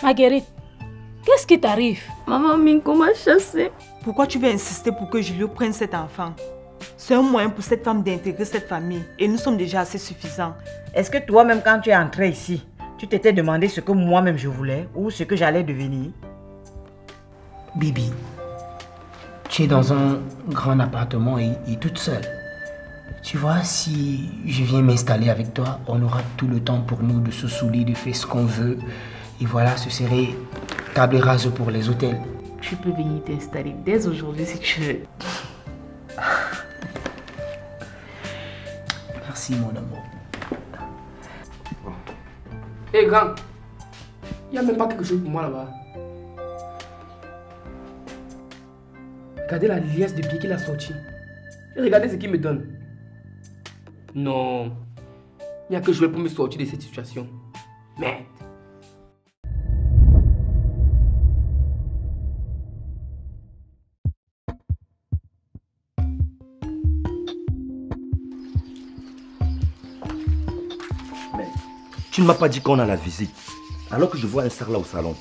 Marguerite, qu'est-ce qui t'arrive? Maman Minko m'a chassée. Pourquoi tu veux insister pour que Julio prenne cet enfant? C'est un moyen pour cette femme d'intégrer cette famille et nous sommes déjà assez suffisants. Est-ce que toi-même, quand tu es entré ici, tu t'étais demandé ce que moi-même je voulais ou ce que j'allais devenir? Bibi, tu es dans un grand appartement et toute seule. Tu vois, si je viens m'installer avec toi, on aura tout le temps pour nous de se saouler, de faire ce qu'on veut. Et voilà, ce serait table rase pour les hôtels. Tu peux venir t'installer dès aujourd'hui si tu veux. Merci mon amour. Hé hey, grand, il n'y a même pas quelque chose pour moi là-bas. Regardez la liasse de billets qu'il a sorti. Et regardez ce qu'il me donne. Non, il n'y a que je vais pour me sortir de cette situation. Merde. Tu ne m'as pas dit qu'on a la visite, alors que je vois un cerf là au salon.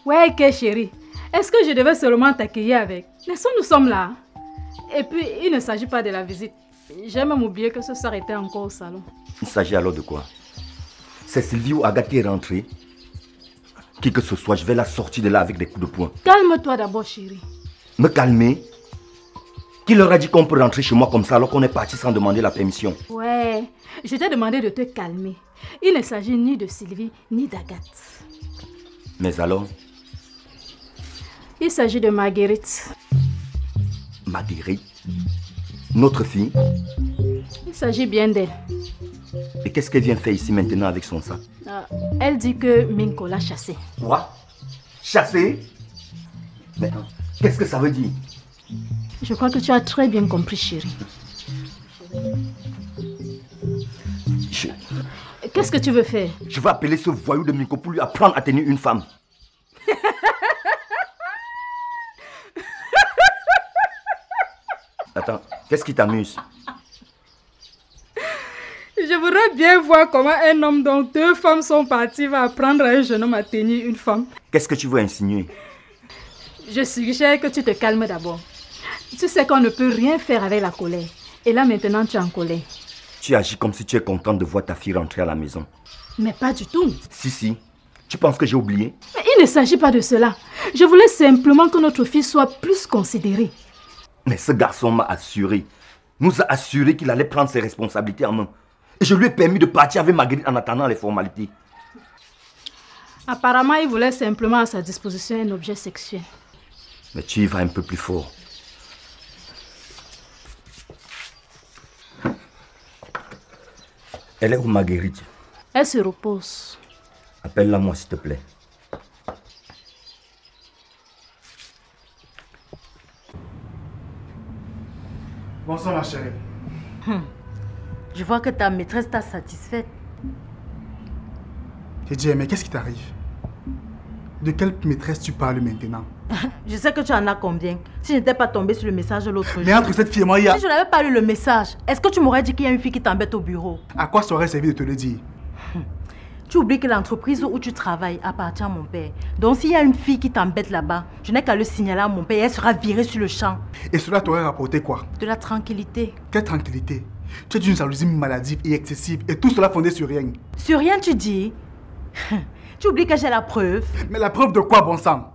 Ouais, ok chérie. Est-ce que je devais seulement t'accueillir avec? N'est-ce pas, nous sommes là. Et puis, il ne s'agit pas de la visite. J'ai même oublié que ce soir était encore au salon. Il s'agit alors de quoi? C'est Sylvie ou Agathe qui est rentrée? Qui que ce soit, je vais la sortir de là avec des coups de poing. Calme-toi d'abord, chérie. Me calmer? Qui leur a dit qu'on peut rentrer chez moi comme ça alors qu'on est parti sans demander la permission? Ouais, je t'ai demandé de te calmer. Il ne s'agit ni de Sylvie ni d'Agathe. Mais alors? Il s'agit de Marguerite. Marguerite? Notre fille? Il s'agit bien d'elle. Et qu'est-ce qu'elle vient faire ici maintenant avec son sac? Elle dit que Minko l'a chassée. Quoi? Chassée? Mais qu'est-ce que ça veut dire? Je crois que tu as très bien compris, chérie. Qu'est-ce que tu veux faire? Je vais appeler ce voyou de Minko pour lui apprendre à tenir une femme. Attends, qu'est-ce qui t'amuse? Je voudrais bien voir comment un homme dont 2 femmes sont parties va apprendre à un jeune homme à tenir une femme. Qu'est-ce que tu veux insinuer? Je suggère que tu te calmes d'abord. Tu sais qu'on ne peut rien faire avec la colère. Et là maintenant tu es en colère. Tu agis comme si tu es contente de voir ta fille rentrer à la maison. Mais pas du tout. Si. Tu penses que j'ai oublié? Mais il ne s'agit pas de cela. Je voulais simplement que notre fille soit plus considérée. Mais ce garçon m'a assuré, nous a assuré qu'il allait prendre ses responsabilités en main. Et je lui ai permis de partir avec Marguerite en attendant les formalités. Apparemment, il voulait simplement à sa disposition un objet sexuel. Mais tu y vas un peu plus fort. Elle est où Marguerite? Elle se repose. Appelle-la moi s'il te plaît. Bonsoir ma chérie. Je vois que ta maîtresse t'a satisfaite. J'ai dit, mais qu'est-ce qui t'arrive? De quelle maîtresse tu parles maintenant? Je sais que tu en as combien. Si je n'étais pas tombée sur le message l'autre jour. Mais entre cette fille et moi, il y a... Si je n'avais pas lu le message, est-ce que tu m'aurais dit qu'il y a une fille qui t'embête au bureau? À quoi ça aurait servi de te le dire? Tu oublies que l'entreprise où tu travailles appartient à mon père. Donc s'il y a une fille qui t'embête là-bas, je n'ai qu'à le signaler à mon père et elle sera virée sur le champ. Et cela t'aurait rapporté quoi? De la tranquillité. Quelle tranquillité? Tu es d'une jalousie maladive et excessive et tout cela fondé sur rien. Sur rien tu dis? Tu oublies que j'ai la preuve. Mais la preuve de quoi, bon sang?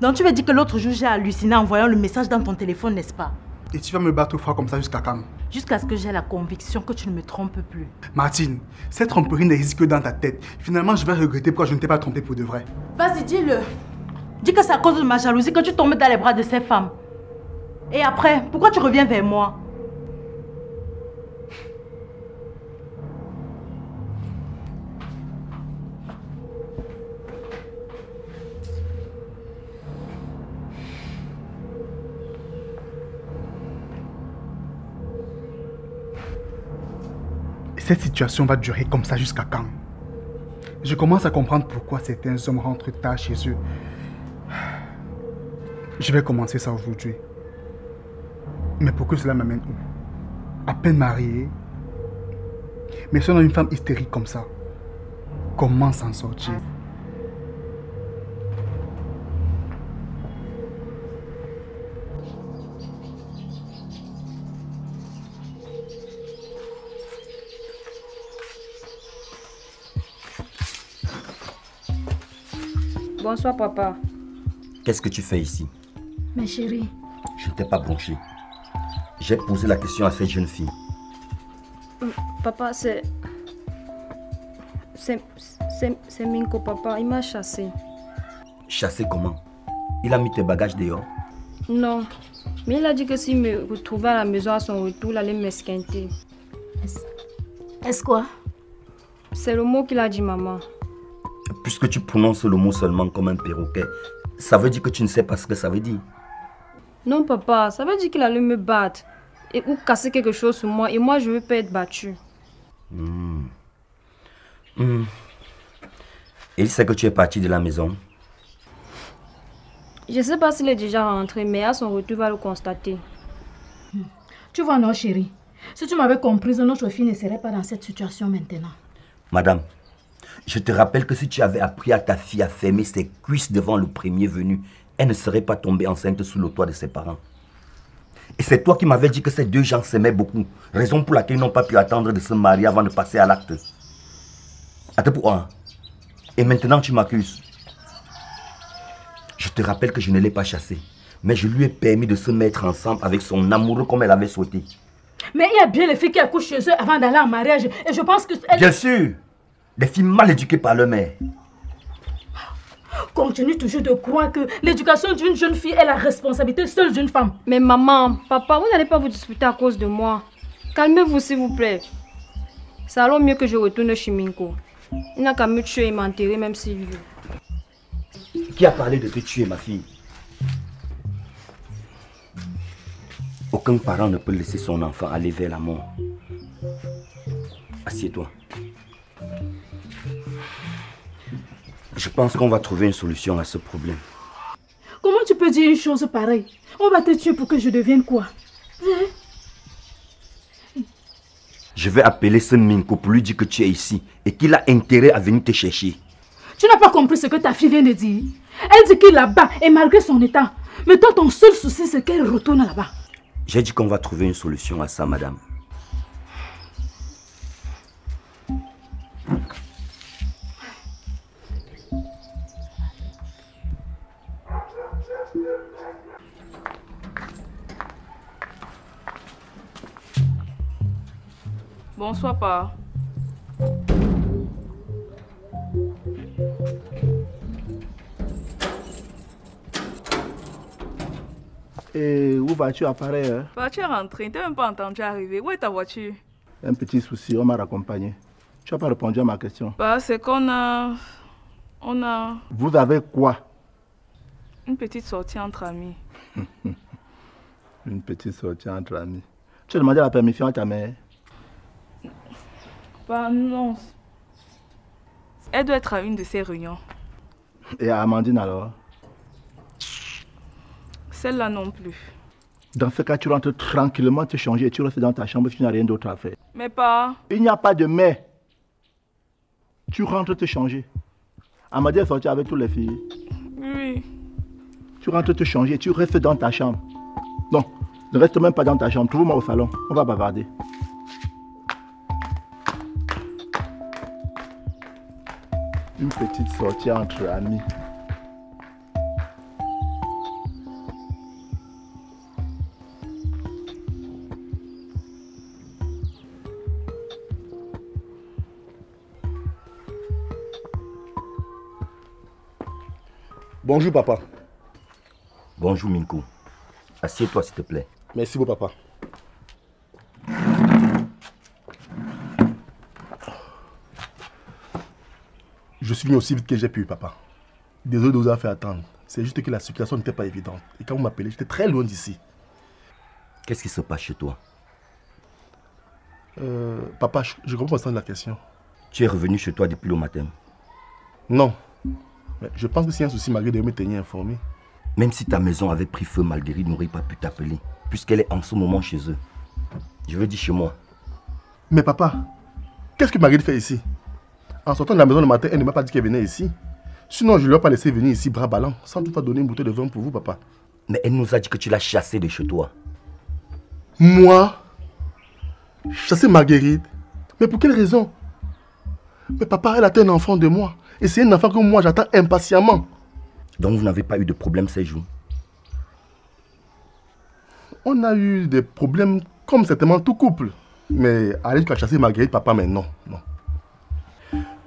Donc tu veux dire que l'autre jour j'ai halluciné en voyant le message dans ton téléphone, n'est-ce pas? Et tu vas me battre froid comme ça jusqu'à quand? Jusqu'à ce que j'ai la conviction que tu ne me trompes plus. Martine, cette tromperie n'existe que dans ta tête. Finalement, je vais regretter pourquoi je ne t'ai pas trompé pour de vrai. Vas-y, dis-le. Dis que c'est à cause de ma jalousie que tu tombes dans les bras de ces femmes. Et après, pourquoi tu reviens vers moi? Cette situation va durer comme ça jusqu'à quand? Je commence à comprendre pourquoi certains hommes rentrent tard chez eux. Je vais commencer ça aujourd'hui. Mais pour que cela m'amène où? À peine mariée. Mais si on a une femme hystérique comme ça, comment s'en sortir? Bonsoir, papa. Qu'est-ce que tu fais ici? Mais chérie. Je ne t'ai pas bronché. J'ai posé la question à cette jeune fille. Papa, c'est Minko, papa. Il m'a chassé. Chassé comment? Il a mis tes bagages dehors? Non. Mais il a dit que s'il me retrouvait à la maison à son retour, il allait m'esquinter. Est-ce quoi? C'est le mot qu'il a dit, maman. Puisque tu prononces le mot seulement comme un perroquet, ça veut dire que tu ne sais pas ce que ça veut dire. Non, papa, ça veut dire qu'il allait me battre et ou casser quelque chose sur moi et moi je veux pas être battue. Il sait que tu es parti de la maison. Je sais pas s'il est déjà rentré, mais à son retour, il va le constater. Tu vois, non, chérie. Si tu m'avais comprise, notre fille ne serait pas dans cette situation maintenant. Madame, je te rappelle que si tu avais appris à ta fille à fermer ses cuisses devant le premier venu, elle ne serait pas tombée enceinte sous le toit de ses parents. Et c'est toi qui m'avais dit que ces deux gens s'aimaient beaucoup, raison pour laquelle ils n'ont pas pu attendre de se marier avant de passer à l'acte. Attends, pourquoi? Et maintenant tu m'accuses. Je te rappelle que je ne l'ai pas chassée, mais je lui ai permis de se mettre ensemble avec son amoureux comme elle avait souhaité. Mais il y a bien les filles qui accouchent chez eux avant d'aller en mariage. Et je pense que... Bien sûr! Les filles mal éduquées par leur mère. Continue toujours de croire que l'éducation d'une jeune fille est la responsabilité seule d'une femme. Mais maman, papa, vous n'allez pas vous disputer à cause de moi. Calmez-vous s'il vous plaît. C'est alors mieux que je retourne chez Minko. Il n'a qu'à me tuer et m'enterrer même s'il veut. Qui a parlé de te tuer, ma fille? Aucun parent ne peut laisser son enfant aller vers la mort. Assieds-toi. Je pense qu'on va trouver une solution à ce problème. Comment tu peux dire une chose pareille? On va te tuer pour que je devienne quoi? Je vais appeler ce Minko pour lui dire que tu es ici et qu'il a intérêt à venir te chercher. Tu n'as pas compris ce que ta fille vient de dire? Elle dit qu'il la bat et malgré son état. Mais toi, ton seul souci, c'est qu'elle retourne là-bas. J'ai dit qu'on va trouver une solution à ça, madame. Bonsoir, pa. Et où vas-tu apparaître hein? Bah, tu es rentré, tu n'as même pas entendu arriver. Où est ta voiture? Un petit souci, on m'a raccompagné. Tu n'as pas répondu à ma question. Bah, c'est qu'on a... Vous avez quoi? Une petite sortie entre amis. Une petite sortie entre amis. Tu as demandé la permission à ta mère? Bah, non. Elle doit être à une de ses réunions. Et à Amandine alors? Celle-là non plus. Dans ce cas, tu rentres tranquillement te changer et tu restes dans ta chambre si tu n'as rien d'autre à faire. Mais pas... Il n'y a pas de mais. Tu rentres te changer. Amandine est sortie avec toutes les filles. Oui. Tu rentres te changer et tu restes dans ta chambre. Non, ne reste même pas dans ta chambre. Trouve-moi au salon. On va bavarder. Une petite sortie entre amis. Bonjour, papa. Bonjour, Minko. Assieds-toi, s'il te plaît. Merci, beau papa. Je suis venu aussi vite que j'ai pu, papa. Désolé de vous avoir fait attendre. C'est juste que la situation n'était pas évidente. Et quand vous m'appelez, j'étais très loin d'ici. Qu'est-ce qui se passe chez toi? Papa, je comprends pas la question. Tu es revenu chez toi depuis le matin? Non. Mais je pense que s'il y a un souci, Marguerite me tenir informé. Même si ta maison avait pris feu, Marguerite n'aurait pas pu t'appeler, puisqu'elle est en ce moment chez eux. Je veux dire chez moi. Mais papa, qu'est-ce que Marguerite fait ici? En sortant de la maison le matin, elle ne m'a pas dit qu'elle venait ici. Sinon, je ne l'aurais pas laissé venir ici, bras ballants, sans toutefois donner une bouteille de vin pour vous, papa. Mais elle nous a dit que tu l'as chassée de chez toi. Moi? Chasser Marguerite? Mais pour quelle raison? Mais papa, elle a été un enfant de moi. Et c'est un enfant que moi j'attends impatiemment. Donc vous n'avez pas eu de problème ces jours? On a eu des problèmes comme certainement tout couple. Mais aller jusqu'à chasser Marguerite, papa, mais non, non.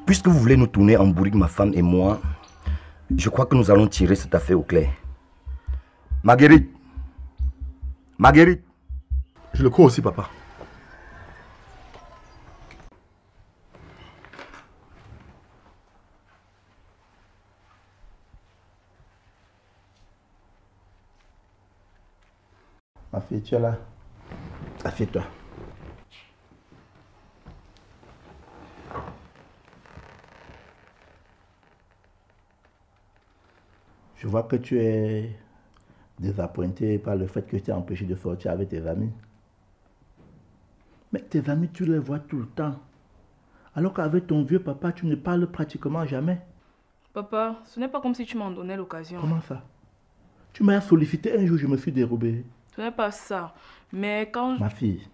Puisque vous voulez nous tourner en bourrique, ma femme et moi, je crois que nous allons tirer cette affaire au clair. Marguerite! Marguerite! Je le crois aussi, papa. Ma fille, tu es là. Assieds-toi. Je vois que tu es désappointé par le fait que je t'ai empêché de sortir avec tes amis. Mais tes amis, tu les vois tout le temps. Alors qu'avec ton vieux papa, tu ne parles pratiquement jamais. Papa, ce n'est pas comme si tu m'en donnais l'occasion. Comment ça? Tu m'as sollicité un jour, je me suis dérobé. Ce n'est pas ça. Mais quand... Ma fille,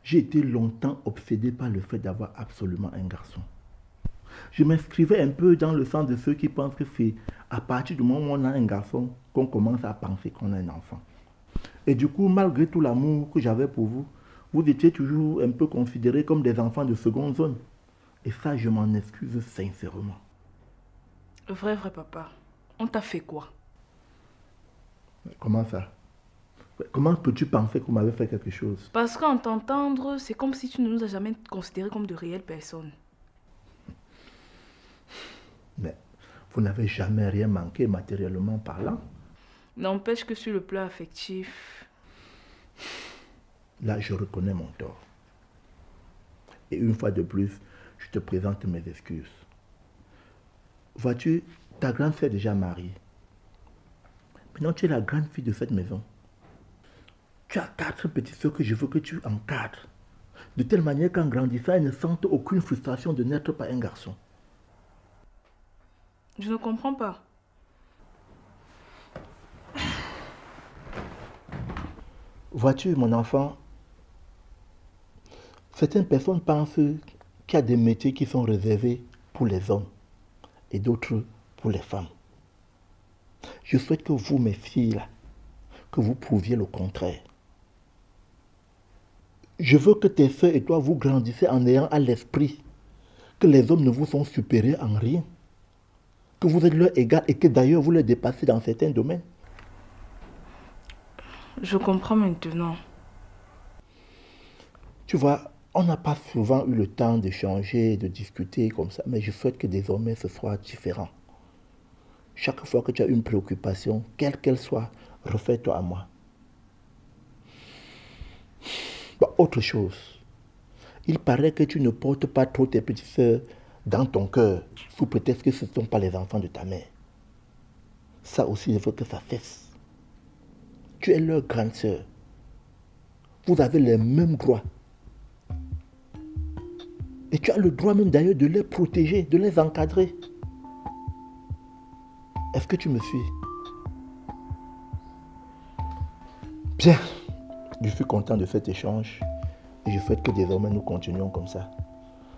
j'ai été longtemps obsédé par le fait d'avoir absolument un garçon. Je m'inscrivais un peu dans le sens de ceux qui pensent que c'est à partir du moment où on a un garçon qu'on commence à penser qu'on a un enfant. Et du coup, malgré tout l'amour que j'avais pour vous, vous étiez toujours un peu considérés comme des enfants de seconde zone. Et ça, je m'en excuse sincèrement. Vrai, papa. On t'a fait quoi? Comment ça? Comment peux-tu penser qu'on m'avait fait quelque chose? Parce qu'en t'entendre, c'est comme si tu ne nous as jamais considérés comme de réelles personnes. Mais vous n'avez jamais rien manqué matériellement parlant. N'empêche que sur le plan affectif... Là, je reconnais mon tort. Et une fois de plus, je te présente mes excuses. Vois-tu, ta grande sœur est déjà mariée. Maintenant, tu es la grande fille de cette maison. Tu as 4 petites sœurs que je veux que tu encadres. De telle manière qu'en grandissant, elles ne sentent aucune frustration de n'être pas un garçon. Je ne comprends pas. Vois-tu, mon enfant, certaines personnes pensent qu'il y a des métiers qui sont réservés pour les hommes et d'autres pour les femmes. Je souhaite que vous, mes filles, là, que vous prouviez le contraire. Je veux que tes soeurs et toi, vous grandissez en ayant à l'esprit que les hommes ne vous sont supérieurs en rien, que vous êtes leur égal et que d'ailleurs vous les dépassez dans certains domaines. Je comprends maintenant. Tu vois, on n'a pas souvent eu le temps d'échanger, de discuter comme ça, mais je souhaite que désormais ce soit différent. Chaque fois que tu as une préoccupation, quelle qu'elle soit, refais-toi à moi. Bon, autre chose, il paraît que tu ne portes pas trop tes petites sœurs dans ton cœur, sous prétexte que ce ne sont pas les enfants de ta mère. Ça aussi, je veux que ça cesse. Tu es leur grande sœur. Vous avez les mêmes droits. Et tu as le droit même d'ailleurs de les protéger, de les encadrer. Est-ce que tu me suis? Bien. Je suis content de cet échange. Et je souhaite que désormais nous continuions comme ça.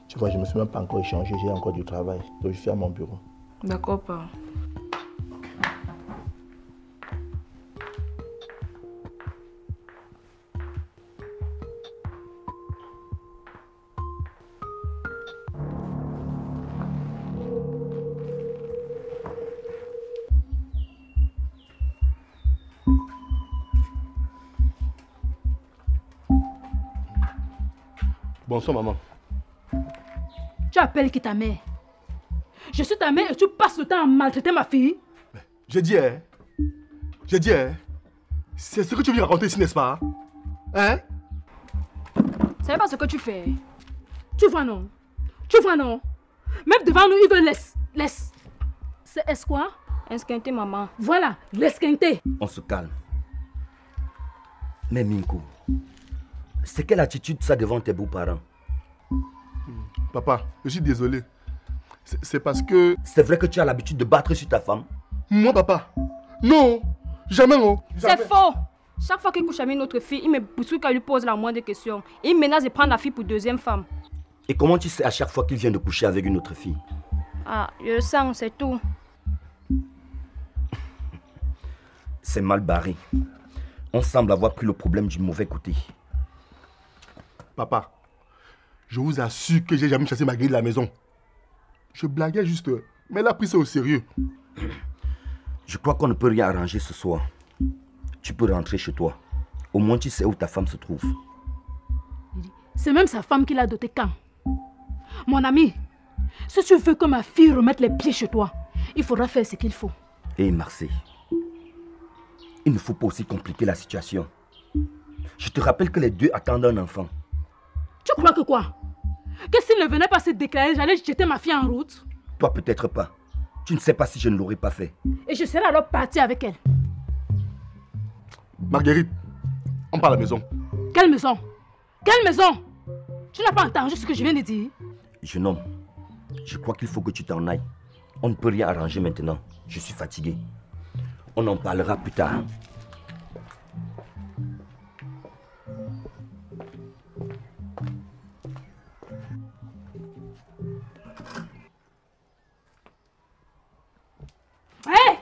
Tu vois, je ne me suis même pas encore échangé, j'ai encore du travail. Donc je suis à mon bureau. D'accord, papa. Bonsoir, maman. Tu appelles qui ta mère? Je suis ta mère et tu passes le temps à maltraiter ma fille? J'ai dit, hein? J'ai dit, hein? C'est ce que tu viens raconter ici, n'est-ce pas? Hein? C'est pas ce que tu fais. Tu vois, non? Tu vois, non? Même devant nous, il veut laisse. C'est quoi? Esquinté, maman. Voilà, l'esquinté. On se calme. Mais Minko, c'est quelle attitude ça devant tes beaux-parents? Papa, je suis désolé. C'est parce que... C'est vrai que tu as l'habitude de battre sur ta femme? Moi, papa? Non! Jamais, non! C'est faux! Chaque fois qu'il couche avec une autre fille, il me bouscule quand il lui pose la moindre question. Et il menace de prendre la fille pour deuxième femme. Et comment tu sais à chaque fois qu'il vient de coucher avec une autre fille? Ah, je le sens, c'est tout. C'est mal barré. On semble avoir pris le problème du mauvais côté. Papa, je vous assure que j'ai jamais chassé Marguerite de la maison. Je blaguais juste, mais elle a pris ça au sérieux. Je crois qu'on ne peut rien arranger ce soir. Tu peux rentrer chez toi. Au moins tu sais où ta femme se trouve. C'est même sa femme qui l'a dotée quand? Mon ami, si tu veux que ma fille remette les pieds chez toi, il faudra faire ce qu'il faut. Hé Marseille, il ne faut pas aussi compliquer la situation. Je te rappelle que les deux attendent un enfant. Tu crois que quoi? Que s'il ne venait pas se déclarer, j'allais jeter ma fille en route? Toi peut-être pas. Tu ne sais pas si je ne l'aurais pas fait. Et je serais alors partie avec elle. Marguerite, on part à la maison. Quelle maison? Quelle maison? Tu n'as pas entendu ce que je viens de dire? Jeune homme, je crois qu'il faut que tu t'en ailles. On ne peut rien arranger maintenant. Je suis fatigué. On en parlera plus tard. Hé!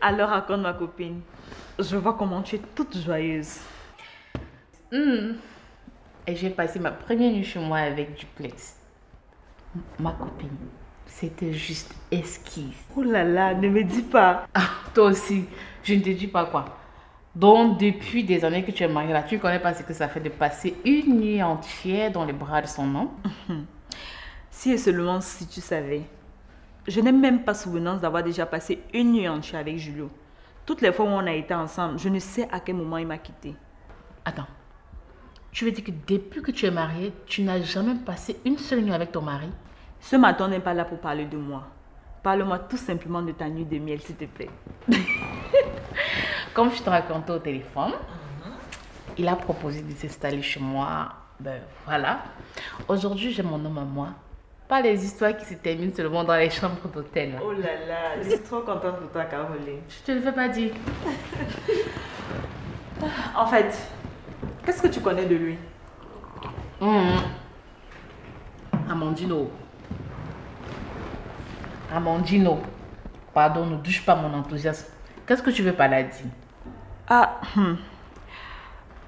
Alors raconte ma copine. Je vois comment tu es toute joyeuse. Et j'ai passé ma première nuit chez moi avec Duplex. Ma copine, c'était juste esquisse. Oh là là, ne me dis pas. Ah, toi aussi, je ne te dis pas quoi. Donc depuis des années que tu es mariée là, tu ne connais pas ce que ça fait de passer une nuit entière dans les bras de son homme? Si et seulement si tu savais. Je n'ai même pas souvenance d'avoir déjà passé une nuit entière avec Julio. Toutes les fois où on a été ensemble, je ne sais à quel moment il m'a quitté. Attends, tu veux dire que depuis que tu es mariée, tu n'as jamais passé une seule nuit avec ton mari? Ce matin, on n'est pas là pour parler de moi. Parle-moi tout simplement de ta nuit de miel, s'il te plaît. Comme je te racontais au téléphone, il a proposé de s'installer chez moi. Ben voilà. Aujourd'hui, j'ai mon homme à moi. Pas les histoires qui se terminent seulement dans les chambres d'hôtel. Oh là là, je suis trop contente pour toi, Caroline. Je te le fais pas dire. En fait, qu'est-ce que tu connais de lui? Amandino. Amandino. Pardon, ne douche pas mon enthousiasme. Qu'est-ce que tu veux par là dire?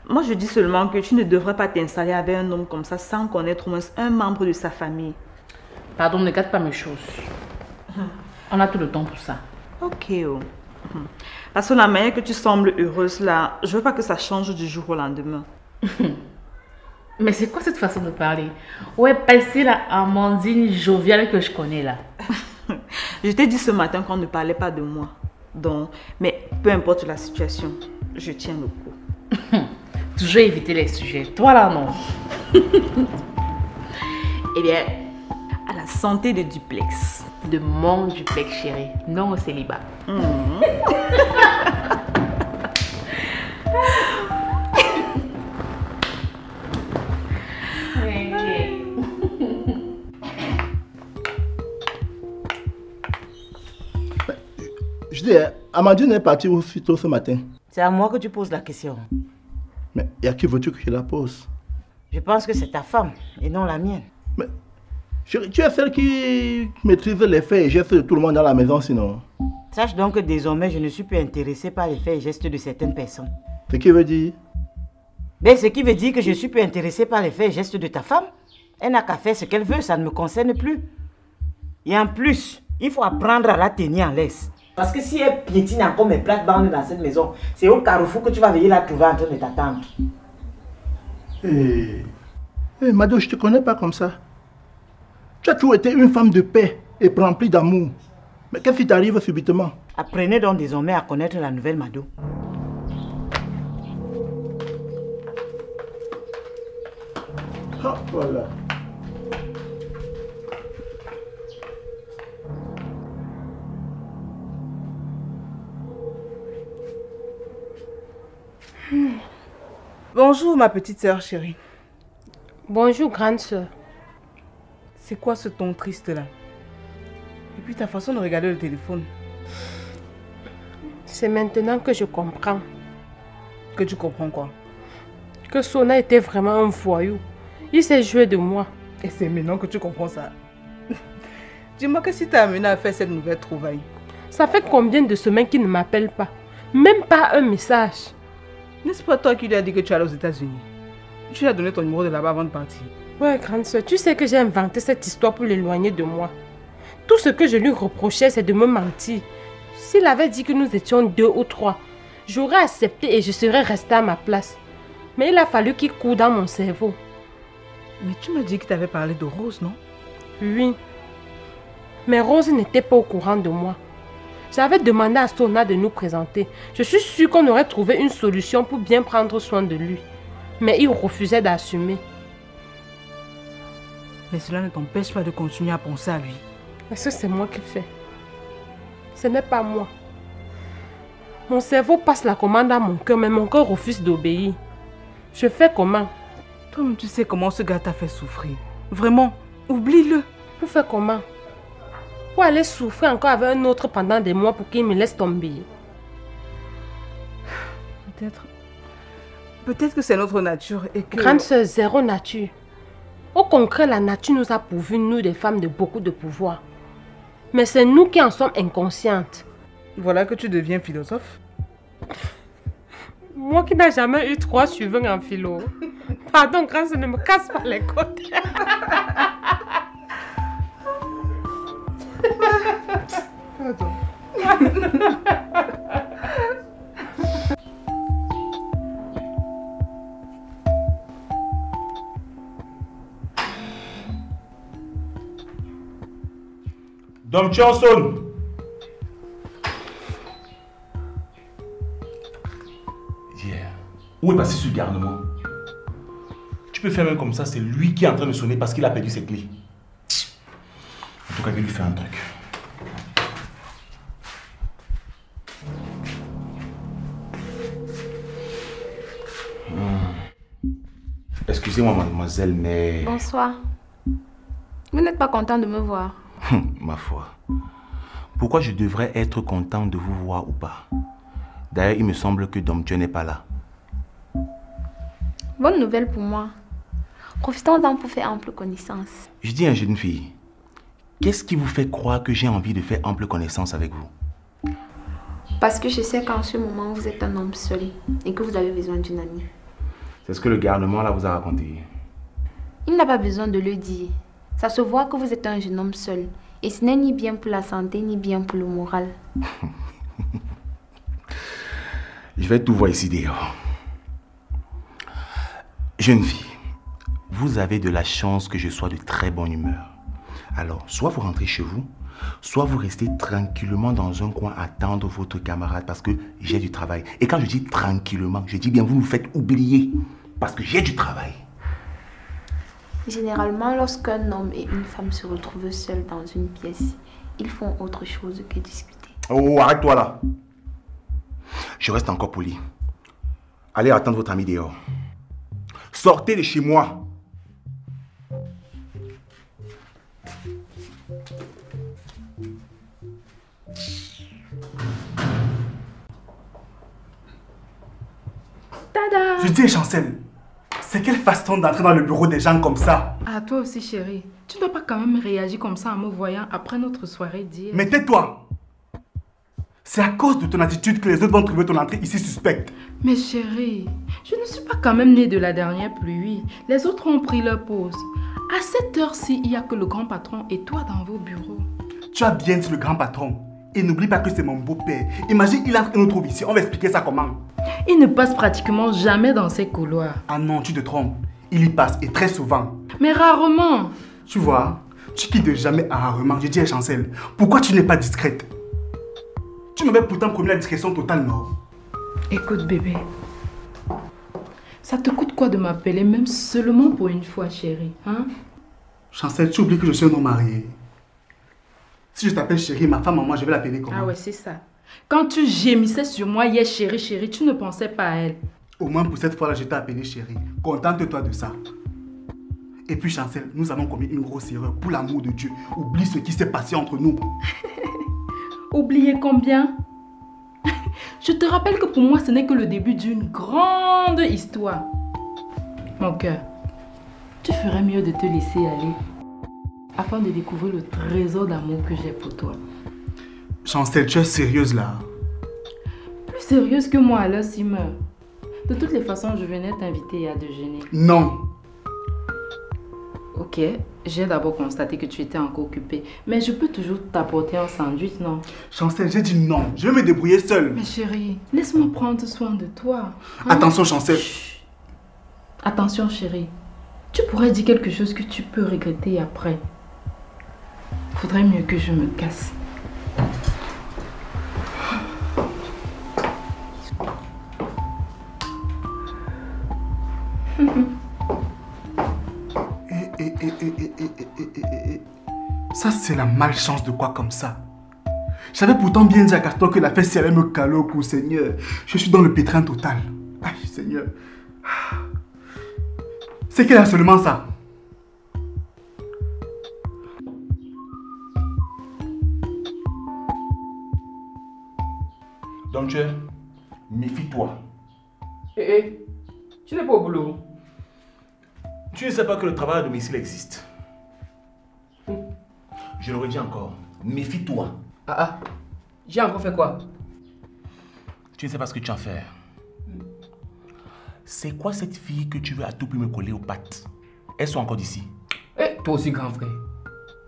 Moi, je dis seulement que tu ne devrais pas t'installer avec un homme comme ça sans connaître au moins un membre de sa famille. Pardon, ne gâte pas mes choses. On a tout le temps pour ça. Ok. Parce que la manière que tu sembles heureuse là, je veux pas que ça change du jour au lendemain. Mais c'est quoi cette façon de parler? Où est passée la Amandine joviale que je connais là? Je t'ai dit ce matin qu'on ne parlait pas de moi. Donc, mais peu importe la situation, je tiens le coup. Toujours éviter les sujets. Toi là, non. Eh bien, à la santé de Duplex. De mon Duplex chéri. Non au célibat. Je dis, Amandine est partie aussitôt ce matin. C'est à moi que tu poses la question. Mais et à qui veux-tu que je la pose? Je pense que c'est ta femme et non la mienne. Mais chérie, tu es celle qui maîtrise les faits et gestes de tout le monde dans la maison sinon. Sache donc que désormais je ne suis plus intéressée par les faits et gestes de certaines personnes. Ce qui veut dire? Mais ce qui veut dire que je ne suis plus intéressée par les faits et gestes de ta femme. Elle n'a qu'à faire ce qu'elle veut, ça ne me concerne plus. Et en plus, il faut apprendre à la tenir en laisse. Parce que si elle piétine encore mes plates-bandes dans cette maison, c'est au carrefour que tu vas venir la trouver en train de t'attendre. Mado, je ne te connais pas comme ça. Tu as toujours été une femme de paix et remplie d'amour. Mais qu'est-ce qui t'arrive subitement? Apprenez donc désormais à connaître la nouvelle Mado. Ah, voilà. Bonjour ma petite sœur chérie. Bonjour grande sœur. C'est quoi ce ton triste là? Et puis ta façon de regarder le téléphone. C'est maintenant que je comprends. Que tu comprends quoi? Que Sona était vraiment un voyou. Il s'est joué de moi. Et c'est maintenant que tu comprends ça. Dis-moi que si t'as amené à faire cette nouvelle trouvaille. Ça fait combien de semaines qu'il ne m'appelle pas? Même pas un message. N'est-ce pas toi qui lui as dit que tu allais aux États-Unis? Tu lui as donné ton numéro de là-bas avant de partir. Ouais, grande soeur, tu sais que j'ai inventé cette histoire pour l'éloigner de moi. Tout ce que je lui reprochais, c'est de me mentir. S'il avait dit que nous étions 2 ou 3, j'aurais accepté et je serais restée à ma place. Mais il a fallu qu'il court dans mon cerveau. Mais tu m'as dit que tu avais parlé de Rose, non? Oui. Mais Rose n'était pas au courant de moi. J'avais demandé à Sona de nous présenter. Je suis sûre qu'on aurait trouvé une solution pour bien prendre soin de lui. Mais il refusait d'assumer. Mais cela ne t'empêche pas de continuer à penser à lui. Est-ce que c'est moi qui fais? Ce n'est pas moi. Mon cerveau passe la commande à mon cœur, mais mon cœur refuse d'obéir. Je fais comment? Toi-même, tu sais comment ce gars t'a fait souffrir. Vraiment, oublie-le. Pour faire comment? Pour aller souffrir encore avec un autre pendant des mois pour qu'il me laisse tomber. Peut-être que c'est notre nature et que... Grande sœur, zéro nature. Au concret, la nature nous a pourvu, nous, des femmes, de beaucoup de pouvoir. Mais c'est nous qui en sommes inconscientes. Voilà que tu deviens philosophe. Moi qui n'ai jamais eu 3 suivants en philo. Pardon, grâce, ne me casse pas les côtes. Dom Johnson. Où est passé ce garnement? Tu peux faire même comme ça, c'est lui qui est en train de sonner parce qu'il a perdu ses clés. En tout cas, je vais lui faire un truc. Excusez-moi, mademoiselle, mais... Bonsoir. Vous n'êtes pas content de me voir? Ma foi. Pourquoi je devrais être content de vous voir ou pas? D'ailleurs, il me semble que Dom Dieu n'est pas là. Bonne nouvelle pour moi. Profitons-en pour faire ample connaissance. Je dis à une jeune fille, qu'est-ce qui vous fait croire que j'ai envie de faire ample connaissance avec vous? Parce que je sais qu'en ce moment, vous êtes un homme seul et que vous avez besoin d'une amie. C'est ce que le garnement là vous a raconté. Il n'a pas besoin de le dire. Ça se voit que vous êtes un jeune homme seul. Et ce n'est ni bien pour la santé, ni bien pour le moral. Je vais tout voir ici dehors. Jeune fille, vous avez de la chance que je sois de très bonne humeur. Alors, soit vous rentrez chez vous, soit vous restez tranquillement dans un coin à attendre votre camarade parce que j'ai du travail. Et quand je dis tranquillement, je dis bien vous me faites oublier parce que j'ai du travail. Généralement, lorsqu'un homme et une femme se retrouvent seuls dans une pièce, ils font autre chose que discuter. Oh, arrête-toi là. Je reste encore poli. Allez attendre votre ami dehors. Sortez de chez moi. Tada! Je dis, Chancel, c'est quelle façon d'entrer dans le bureau des gens comme ça? Ah, toi aussi, chérie. Tu dois pas quand même réagir comme ça en me voyant après notre soirée d'hier. Mais tais-toi! C'est à cause de ton attitude que les autres vont trouver ton entrée ici suspecte. Mais chérie, je ne suis pas quand même née de la dernière pluie. Les autres ont pris leur pause. À cette heure-ci, il n'y a que le grand patron et toi dans vos bureaux. Tu as bien dit le grand patron. Et n'oublie pas que c'est mon beau-père. Imagine, il entre et nous trouve ici. On va expliquer ça comment? Il ne passe pratiquement jamais dans ces couloirs. Ah non, tu te trompes. Il y passe et très souvent. Mais rarement. Tu vois, tu quittes jamais à rarement. Je dis à Chancel, pourquoi tu n'es pas discrète? Tu m'avais pourtant promis la discrétion totale, non? Écoute, bébé. Ça te coûte quoi de m'appeler, même seulement pour une fois, chérie, hein? Chancel, tu oublies que je suis un homme marié. Si je t'appelle chérie, ma femme, moi, je vais l'appeler comment? Ah ouais, c'est ça. Quand tu gémissais sur moi hier, chérie, chérie, tu ne pensais pas à elle. Au moins pour cette fois-là, je t'ai appelé chérie. Contente-toi de ça. Et puis Chancel, nous avons commis une grosse erreur. Pour l'amour de Dieu, oublie ce qui s'est passé entre nous. Oubliez combien? Je te rappelle que pour moi, ce n'est que le début d'une grande histoire. Mon cœur, tu ferais mieux de te laisser aller afin de découvrir le trésor d'amour que j'ai pour toi. Chancel, tu es sérieuse là? Plus sérieuse que moi alors, Simon. De toutes les façons, je venais t'inviter à déjeuner. Non. Ok, j'ai d'abord constaté que tu étais encore occupée. Mais je peux toujours t'apporter un sandwich, non? Chancel, j'ai dit non. Je vais me débrouiller seule. Mais chérie, laisse-moi prendre soin de toi. Hein? Attention, Chancel. Chut. Attention, chérie. Tu pourrais dire quelque chose que tu peux regretter après. Faudrait mieux que je me casse. Ça, c'est la malchance de quoi comme ça? J'avais pourtant bien dit à Gaston que la fête, si elle allait me caler au cou, Seigneur. Je suis dans le pétrin total. Aïe, Seigneur. C'est qu'elle a seulement ça. Donc méfie-toi. Tu n'es pas au boulot. Tu ne sais pas que le travail à domicile existe. Je le redis encore, méfie-toi. J'ai encore fait quoi? Tu ne sais pas ce que tu en fais. C'est quoi cette fille que tu veux à tout prix me coller aux pattes? Elles sont encore d'ici. Toi aussi, grand frère.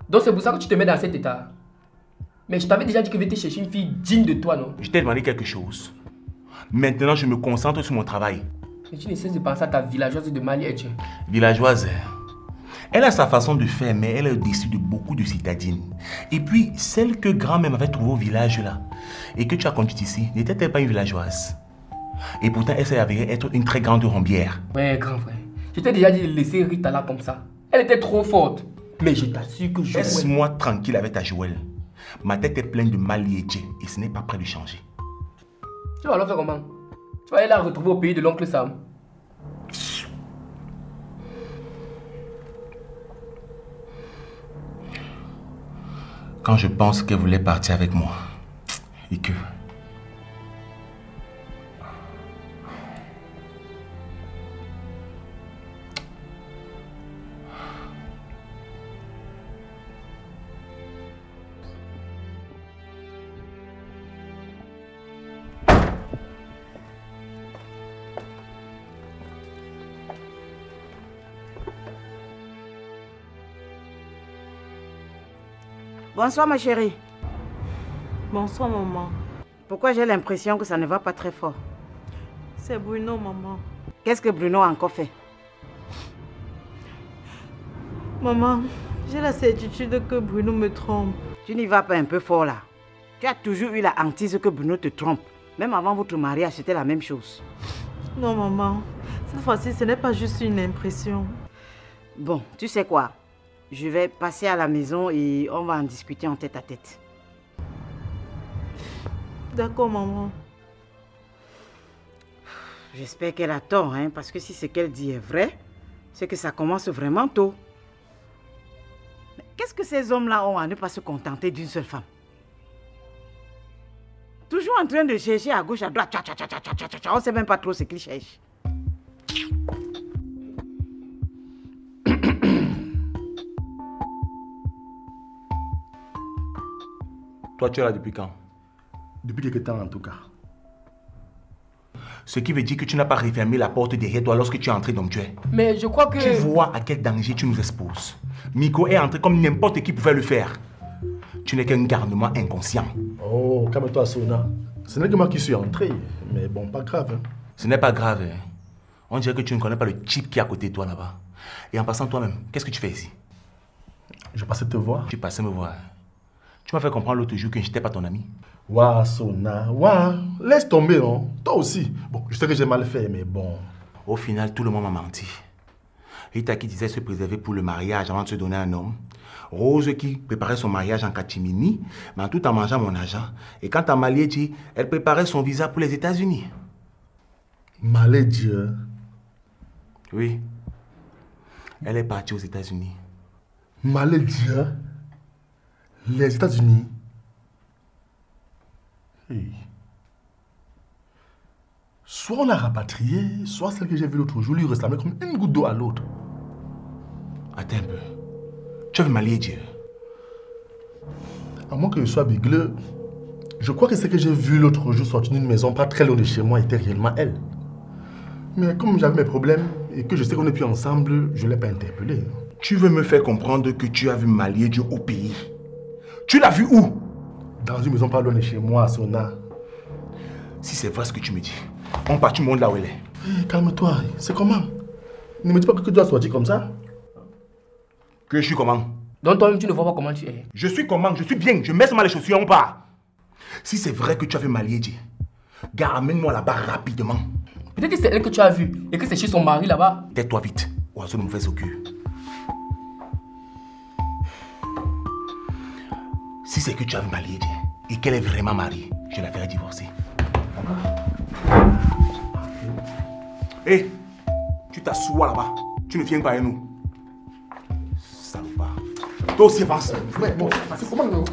Donc c'est pour ça que tu te mets dans cet état. Mais je t'avais déjà dit que je vais te chercher une fille digne de toi, non? Je t'ai demandé quelque chose. Maintenant, je me concentre sur mon travail. Mais tu ne cesses de penser à ta villageoise de Maliège. Villageoise, elle a sa façon de faire, mais elle est au-dessus de beaucoup de citadines. Et puis, celle que grand-mère m'avait trouvée au village là, et que tu as conduite ici, n'était-elle pas une villageoise? Et pourtant, elle s'est avérée être une très grande rombière. Ouais, grand frère. Je t'ai déjà dit de laisser Rita là comme ça. Elle était trop forte. Mais je t'assure que je... Laisse-moi tranquille avec ta Joël. Ma tête est pleine de Maliédje et ce n'est pas prêt de changer. Tu vas alors faire comment? Tu vas aller la retrouver au pays de l'oncle Sam. Quand je pense qu'elle voulait partir avec moi et que... Bonsoir ma chérie. Bonsoir maman. Pourquoi j'ai l'impression que ça ne va pas très fort? C'est Bruno maman. Qu'est-ce que Bruno a encore fait? Maman, j'ai la certitude que Bruno me trompe. Tu n'y vas pas un peu fort là. Tu as toujours eu la hantise que Bruno te trompe. Même avant votre mariage, c'était la même chose. Non maman, cette fois-ci ce n'est pas juste une impression. Bon, tu sais quoi? Je vais passer à la maison et on va en discuter en tête à tête. D'accord, maman. J'espère qu'elle a tort, hein, parce que si ce qu'elle dit est vrai, c'est que ça commence vraiment tôt. Qu'est-ce que ces hommes-là ont à ne pas se contenter d'une seule femme? Toujours en train de chercher à gauche, à droite. On ne sait même pas trop ce qu'ils cherchent. Toi, tu es là depuis quand? Depuis quelque temps en tout cas. Ce qui veut dire que tu n'as pas refermé la porte derrière toi lorsque tu es entré donc tu es. Mais je crois que... Tu vois à quel danger tu nous exposes. Miko est entré comme n'importe qui pouvait le faire. Tu n'es qu'un garnement inconscient. Oh, calme-toi Sona. Ce n'est que moi qui suis entré. Mais bon, pas grave. Hein. Ce n'est pas grave. Hein. On dirait que tu ne connais pas le type qui est à côté de toi là-bas. Et en passant toi-même, qu'est-ce que tu fais ici? Je passais te voir. Tu passais me voir. Tu m'as fait comprendre l'autre jour que je n'étais pas ton ami. Ouah, Sona, ouah, laisse tomber, non? Toi aussi. Bon, je sais que j'ai mal fait, mais bon. Au final, tout le monde m'a menti. Rita qui disait se préserver pour le mariage avant de se donner un homme. Rose qui préparait son mariage en catimini, mais tout en mangeant mon argent. Et quant à Maliédje, elle préparait son visa pour les États-Unis. Malais Dieu. Oui. Elle est partie aux États-Unis. Malais Dieu. Les États-Unis. Hey. Soit on l'a rapatriée, soit celle que j'ai vue l'autre jour lui ressemblait comme une goutte d'eau à l'autre. Attends un peu. Tu as vu marier Dieu? À moins que je sois bigleux, je crois que ce que j'ai vu l'autre jour sortir d'une maison pas très loin de chez moi était réellement elle. Mais comme j'avais mes problèmes et que je sais qu'on n'est plus ensemble, je ne l'ai pas interpellée. Tu veux me faire comprendre que tu as vu marier Dieu au pays? Tu l'as vu où? Dans une maison pas loin de chez moi, à Sona. Si c'est vrai ce que tu me dis, on part du monde là où elle est. Hey, calme-toi, c'est comment? Ne me dis pas que tu dois sortir comme ça. Que je suis comment? Donc toi-même tu ne vois pas comment tu es. Je suis comment? Je suis bien, je mets seulement les chaussures, on part. Si c'est vrai que tu as vu marier Dieu, gars, amène-moi là-bas rapidement. Peut-être que c'est elle que tu as vue et que c'est chez son mari là-bas. Tais-toi vite, oiseau de mauvaise augure. Si c'est que tu as vu marier Dieu et qu'elle est vraiment mariée, je la ferai divorcer. Hé, hey, tu t'assois là-bas. Tu ne viens pas avec nous. Salopard. Toi aussi, avance. Mais bon, c'est comment nous?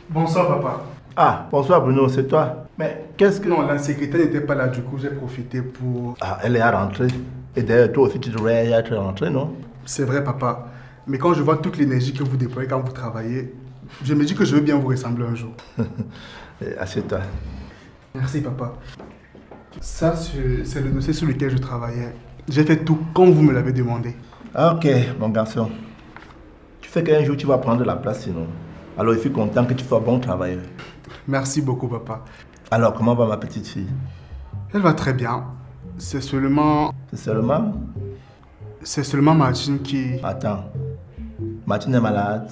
Bonsoir, papa. Ah, bonsoir Bruno, c'est toi. Mais qu'est-ce que... Non, la secrétaire n'était pas là, du coup j'ai profité pour... Ah, elle est à rentrer. Et d'ailleurs, toi aussi tu devrais être rentré, non? C'est vrai, papa. Mais quand je vois toute l'énergie que vous déployez quand vous travaillez, je me dis que je veux bien vous ressembler un jour. Assieds-toi. Merci, papa. Ça, c'est le dossier sur lequel je travaillais. J'ai fait tout comme vous me l'avez demandé. Ok, mon garçon. Tu sais qu'un jour tu vas prendre la place sinon. Alors je suis content que tu sois bon travailleur. Merci beaucoup, papa. Alors, comment va ma petite fille? Elle va très bien. C'est seulement... C'est seulement? C'est seulement Martine qui... Attends. Martine est malade?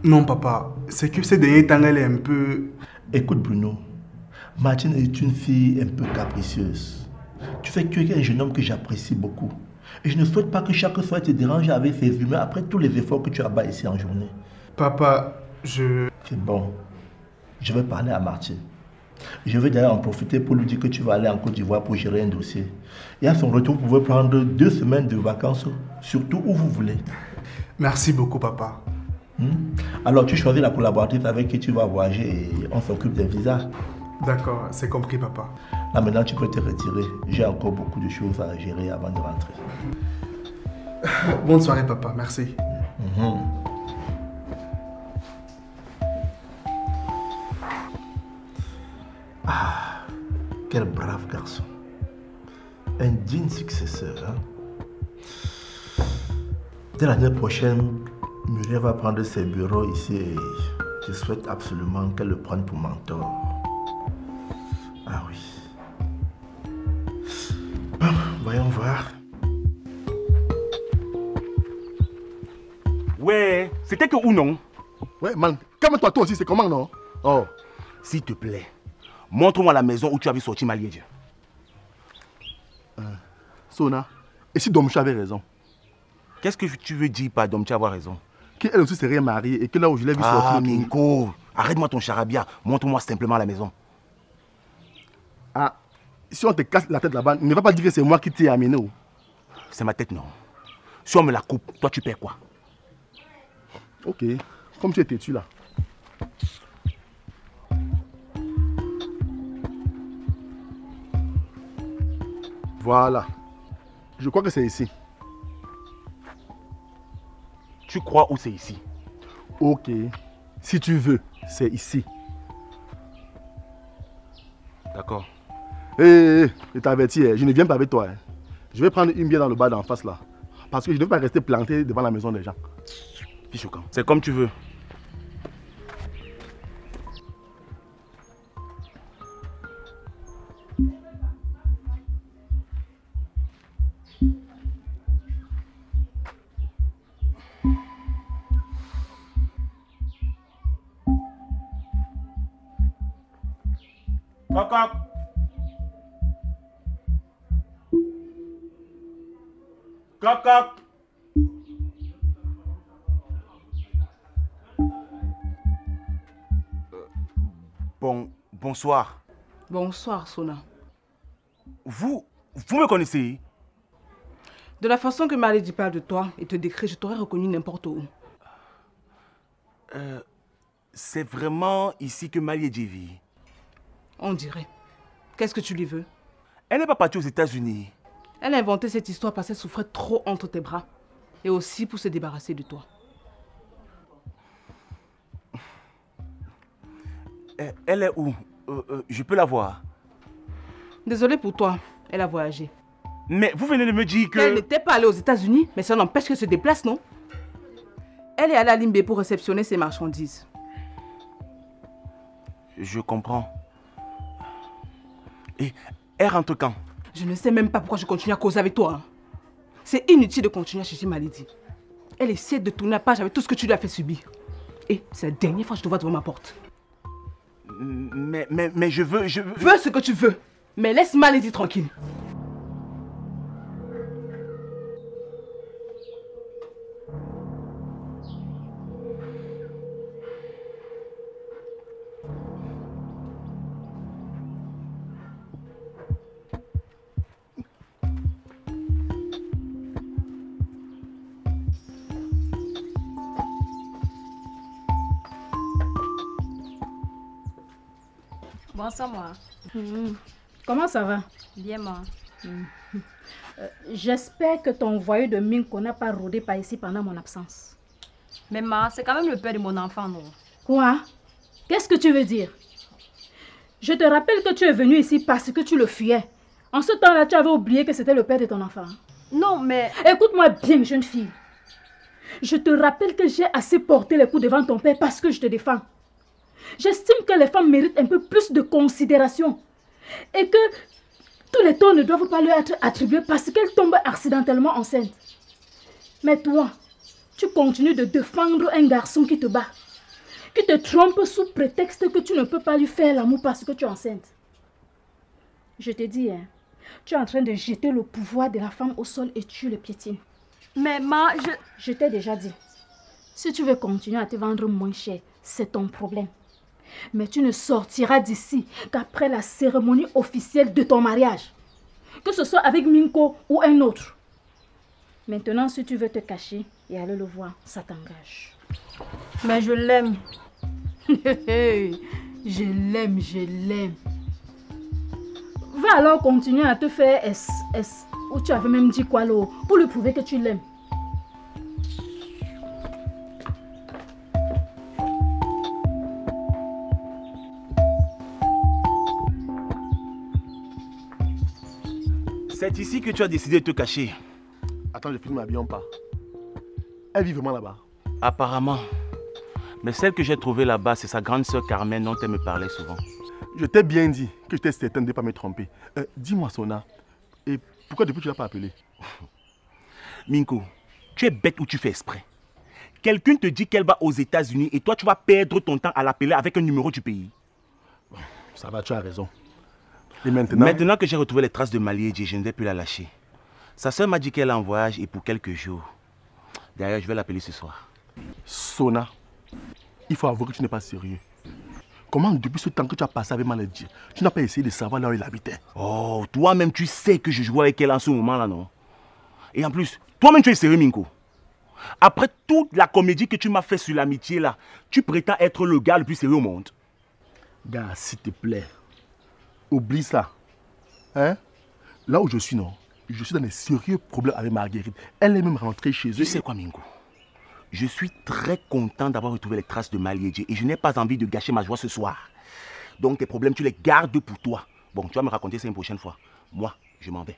Non, papa. C'est que ces derniers temps, elle est un peu... Écoute, Bruno. Martine est une fille un peu capricieuse. Tu sais que tu es un jeune homme que j'apprécie beaucoup. Et je ne souhaite pas que chaque soir te dérange avec ses humeurs après tous les efforts que tu abats ici en journée. Papa, je... C'est bon. Je vais parler à Martine. Je vais d'ailleurs en profiter pour lui dire que tu vas aller en Côte d'Ivoire pour gérer un dossier. Et à son retour, vous pouvez prendre 2 semaines de vacances, surtout où vous voulez. Merci beaucoup, papa. Alors, tu choisis la collaboratrice avec qui tu vas voyager et on s'occupe des visas. D'accord, c'est compris, papa. Là, maintenant, tu peux te retirer. J'ai encore beaucoup de choses à gérer avant de rentrer. Bonne soirée, papa. Merci. Ah, quel brave garçon. Un digne successeur. Hein? Dès l'année prochaine, Muriel va prendre ses bureaux ici et je souhaite absolument qu'elle le prenne pour mentor. Ah oui. Bon, voyons voir. Ouais, c'était que ou non? Ouais, man, calme-toi toi aussi, c'est comment non? Oh, s'il te plaît, montre-moi la maison où tu avais sorti marier Dieu. Sona, et si Domcha avait raison? Qu'est-ce que tu veux dire par Domcha avoir raison? Qu'elle aussi serait mariée et que là où je l'ai vu sortir... Ah, Minko, arrête-moi ton charabia, montre-moi simplement la maison. Ah, si on te casse la tête là-bas, ne va pas dire que c'est moi qui t'ai amené. C'est ma tête, non. Si on me la coupe, toi tu perds quoi? Ok, comme tu es têtu là. Voilà. Je crois que c'est ici. Tu crois où c'est ici? Ok. Si tu veux, c'est ici. D'accord. Hé, je t'avertis, je ne viens pas avec toi. Je vais prendre une bière dans le bar d'en face là. Parce que je ne veux pas rester planté devant la maison des gens. Pichocan. C'est comme tu veux. Coq. Coq. Bonsoir. Bonsoir, Sona. Vous me connaissez? De la façon que Malady parle de toi et te décrit, je t'aurais reconnu n'importe où. C'est vraiment ici que Malady vit? On dirait. Qu'est-ce que tu lui veux? Elle n'est pas partie aux États-Unis. Elle a inventé cette histoire parce qu'elle souffrait trop entre tes bras. Et aussi pour se débarrasser de toi. Elle est où? Je peux la voir? Désolé pour toi, elle a voyagé. Mais vous venez de me dire que... Elle n'était pas allée aux États-Unis, mais ça n'empêche qu'elle se déplace, non? Elle est allée à Limbe pour réceptionner ses marchandises. Je comprends. Et elle rentre quand? Je ne sais même pas pourquoi je continue à causer avec toi. Hein. C'est inutile de continuer à chercher Malady. Elle essaie de tourner la page avec tout ce que tu lui as fait subir. Et c'est la dernière fois que je te vois devant ma porte. Mais je veux... Veux ce que tu veux, mais laisse Malady tranquille. Bonsoir, moi. Comment ça va? Bien, moi. J'espère que ton voyou de Minko n'a pas rôdé par ici pendant mon absence. Mais ma, c'est quand même le père de mon enfant, non? Quoi? Qu'est-ce que tu veux dire? Je te rappelle que tu es venu ici parce que tu le fuyais. En ce temps-là, tu avais oublié que c'était le père de ton enfant. Non, mais... Écoute-moi bien, jeune fille. Je te rappelle que j'ai assez porté les coups devant ton père parce que je te défends. J'estime que les femmes méritent un peu plus de considération et que tous les torts ne doivent pas lui être attribués parce qu'elle tombe accidentellement enceinte. Mais toi, tu continues de défendre un garçon qui te bat, qui te trompe sous prétexte que tu ne peux pas lui faire l'amour parce que tu es enceinte. Je te dis, hein, tu es en train de jeter le pouvoir de la femme au sol et tu le piétines. Mais ma, je t'ai déjà dit, si tu veux continuer à te vendre moins cher, c'est ton problème. Mais tu ne sortiras d'ici qu'après la cérémonie officielle de ton mariage. Que ce soit avec Minko ou un autre. Maintenant, si tu veux te cacher et aller le voir, ça t'engage. Mais je l'aime. Je l'aime. Va alors continuer à te faire S. Ou tu avais même dit quoi là, pour lui prouver que tu l'aimes. C'est ici que tu as décidé de te cacher. Attends, je finis ma bien pas. Elle vit vraiment là-bas? Apparemment. Mais celle que j'ai trouvée là-bas, c'est sa grande sœur Carmen dont elle me parlait souvent. Je t'ai bien dit que j'étais certain de ne pas me tromper. Dis-moi, Sona, et pourquoi depuis tu ne l'as pas appelée? Minko, tu es bête ou tu fais exprès? Quelqu'un te dit qu'elle va aux États-Unis et toi tu vas perdre ton temps à l'appeler avec un numéro du pays. Ça va, tu as raison. Et maintenant... Maintenant que j'ai retrouvé les traces de Malady, je ne vais plus la lâcher. Sa soeur m'a dit qu'elle est en voyage et pour quelques jours. D'ailleurs, je vais l'appeler ce soir. Sona, il faut avouer que tu n'es pas sérieux. Comment depuis ce temps que tu as passé avec Malady, tu n'as pas essayé de savoir là où il habitait? Oh, toi-même tu sais que je joue avec elle en ce moment-là, non? Et en plus, toi-même tu es sérieux, Minko. Après toute la comédie que tu m'as fait sur l'amitié là, tu prétends être le gars le plus sérieux au monde. Gars, s'il te plaît, oublie ça. Hein? Là où je suis, non, je suis dans des sérieux problèmes avec Marguerite. Elle est même rentrée chez eux. Tu sais quoi, Minko? Je suis très content d'avoir retrouvé les traces de Malady et je n'ai pas envie de gâcher ma joie ce soir. Donc tes problèmes, tu les gardes pour toi. Bon, tu vas me raconter ça une prochaine fois. Moi, je m'en vais.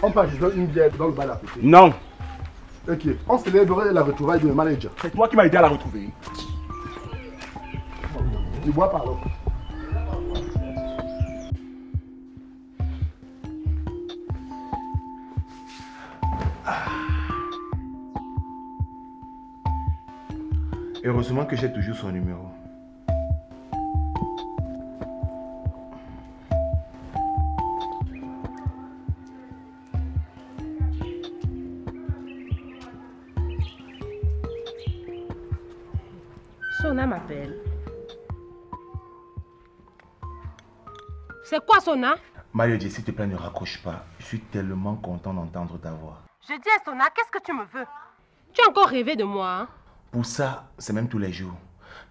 On part jouer une bière dans le bar à côté. Non. Ok, on célébrerait la retrouvaille de manager. C'est toi qui m'as aidé à la retrouver. Tu bois par là. Heureusement que j'ai toujours son numéro. Sona m'appelle. C'est quoi Sona? Marie-J, s'il te plaît, ne raccroche pas. Je suis tellement content d'entendre ta voix. Je dis à Sona, qu'est-ce que tu me veux? Tu as encore rêvé de moi, hein? Pour ça, c'est même tous les jours.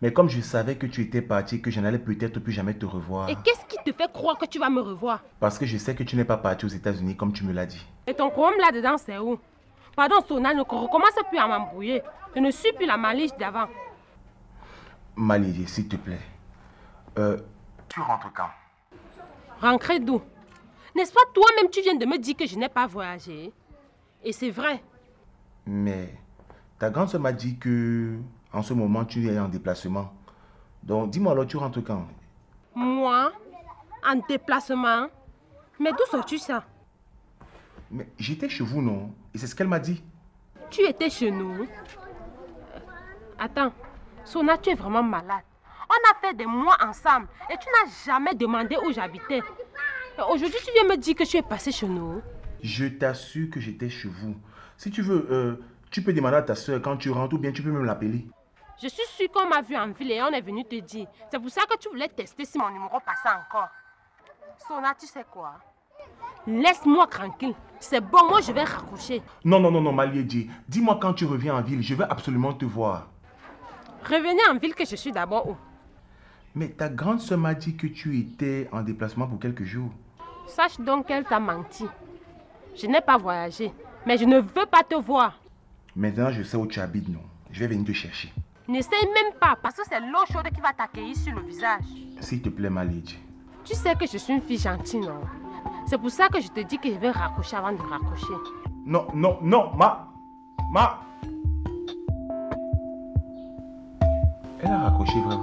Mais comme je savais que tu étais parti, que je n'allais peut-être plus jamais te revoir. Et qu'est-ce qui te fait croire que tu vas me revoir? Parce que je sais que tu n'es pas parti aux États-Unis comme tu me l'as dit. Et ton chrome là-dedans, c'est où? Pardon, Sona, ne recommence plus à m'embrouiller. Je ne suis plus la maliche d'avant. Marie-J, s'il te plaît. Tu rentres quand? Rentrer d'où? N'est-ce pas toi-même tu viens de me dire que je n'ai pas voyagé? Et c'est vrai. Mais ta grande soeur m'a dit que en ce moment tu es en déplacement. Donc dis-moi alors, tu rentres quand? Moi? En déplacement? Mais d'où sors-tu ça? Mais j'étais chez vous, non? Et c'est ce qu'elle m'a dit. Tu étais chez nous? Attends, Sona, tu es vraiment malade. On a fait des mois ensemble et tu n'as jamais demandé où j'habitais. Aujourd'hui, tu viens me dire que tu es passé chez nous. Je t'assure que j'étais chez vous. Si tu veux, tu peux demander à ta soeur quand tu rentres ou bien tu peux même l'appeler. Je suis sûre qu'on m'a vu en ville et on est venu te dire. C'est pour ça que tu voulais tester si mon numéro passait encore. Sona, tu sais quoi? Laisse-moi tranquille. C'est bon, moi je vais raccrocher. Non, Marie-J. Dis-moi quand tu reviens en ville. Je veux absolument te voir. Revenez en ville que je suis d'abord où? Mais ta grande soeur m'a dit que tu étais en déplacement pour quelques jours. Sache donc qu'elle t'a menti. Je n'ai pas voyagé, mais je ne veux pas te voir. Maintenant, je sais où tu habites, non? Je vais venir te chercher. N'essaye même pas, parce que c'est l'eau chaude qui va t'accueillir sur le visage. S'il te plaît, Marie-J. Tu sais que je suis une fille gentille, non? C'est pour ça que je te dis que je vais raccrocher avant de raccrocher. Non, Ma. Elle a raccroché, vrai.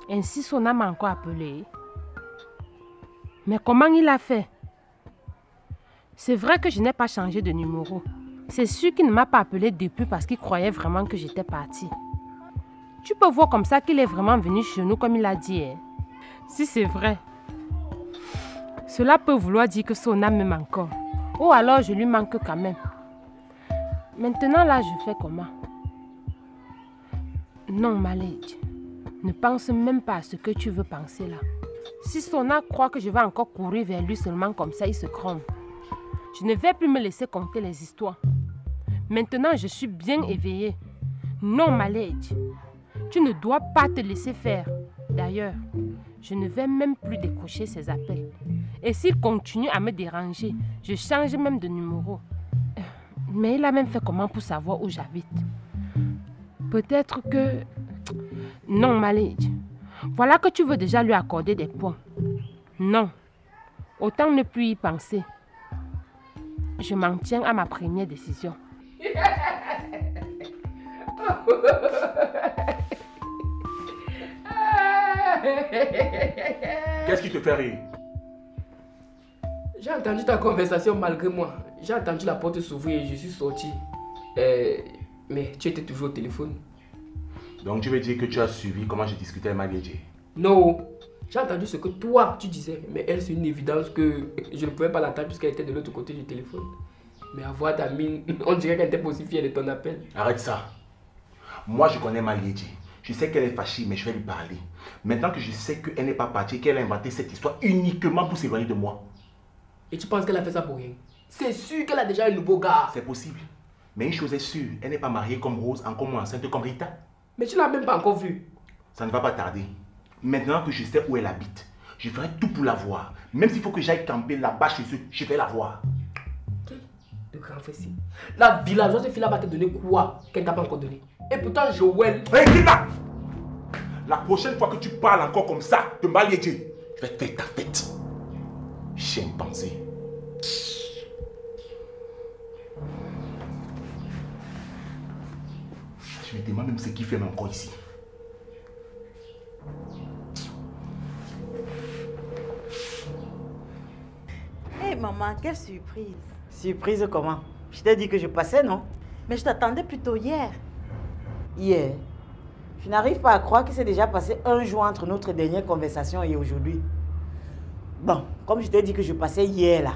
Ainsi, Sona m'a encore appelé. Mais comment il a fait? C'est vrai que je n'ai pas changé de numéro. C'est sûr qu'il ne m'a pas appelé depuis parce qu'il croyait vraiment que j'étais partie. Tu peux voir comme ça qu'il est vraiment venu chez nous comme il a dit. Hein? Si c'est vrai, cela peut vouloir dire que Sona m'aime encore. Ou alors je lui manque quand même. Maintenant là, je fais comment? Non, Marie-J. Ne pense même pas à ce que tu veux penser là. Si Sona croit que je vais encore courir vers lui seulement comme ça, il se crame. Je ne vais plus me laisser conter les histoires. Maintenant, je suis bien éveillée. Non, Marie-J. Tu ne dois pas te laisser faire. D'ailleurs, je ne vais même plus décrocher ses appels. Et s'il continue à me déranger, je change même de numéro. Mais il a même fait comment pour savoir où j'habite? Peut-être que... Non, Marie-J. Voilà que tu veux déjà lui accorder des points. Non. Autant ne plus y penser. Je m'en tiens à ma première décision. Qu'est-ce qui te fait rire? J'ai entendu ta conversation malgré moi. J'ai entendu la porte s'ouvrir et je suis sorti. Mais tu étais toujours au téléphone. Donc tu veux dire que tu as suivi comment j'ai discuté avec Marie-J? Non. J'ai entendu ce que toi tu disais. Mais elle, c'est une évidence que je ne pouvais pas l'entendre puisqu'elle était de l'autre côté du téléphone. Mais à voir ta mine, on dirait qu'elle n'était pas aussi fière de ton appel. Arrête ça. Moi je connais Marie-J. Je sais qu'elle est fâchée, mais je vais lui parler. Maintenant que je sais qu'elle n'est pas partie, qu'elle a inventé cette histoire uniquement pour s'éloigner de moi. Et tu penses qu'elle a fait ça pour rien? C'est sûr qu'elle a déjà un nouveau gars. C'est possible. Mais une chose est sûre, elle n'est pas mariée comme Rose, encore moins enceinte comme Rita. Mais tu l'as même pas encore vue. Ça ne va pas tarder. Maintenant que je sais où elle habite, je ferai tout pour la voir. Même s'il faut que j'aille camper là-bas chez eux, je vais la voir. Le grand fessier. La villageoise de fille va te donner quoi qu'elle t'a pas encore donné? Et pourtant, Joël... Hé, Rita! La prochaine fois que tu parles encore comme ça de Marie-J, je vais te faire ta fête. Chimpanzé. Je me demande même ce qu'il fait encore ici. Hé maman, quelle surprise. Surprise comment? Je t'ai dit que je passais, non? Mais je t'attendais plutôt hier. Hier? Je n'arrive pas à croire qu'il s'est déjà passé un jour entre notre dernière conversation et aujourd'hui. Bon, comme je t'ai dit que je passais hier là,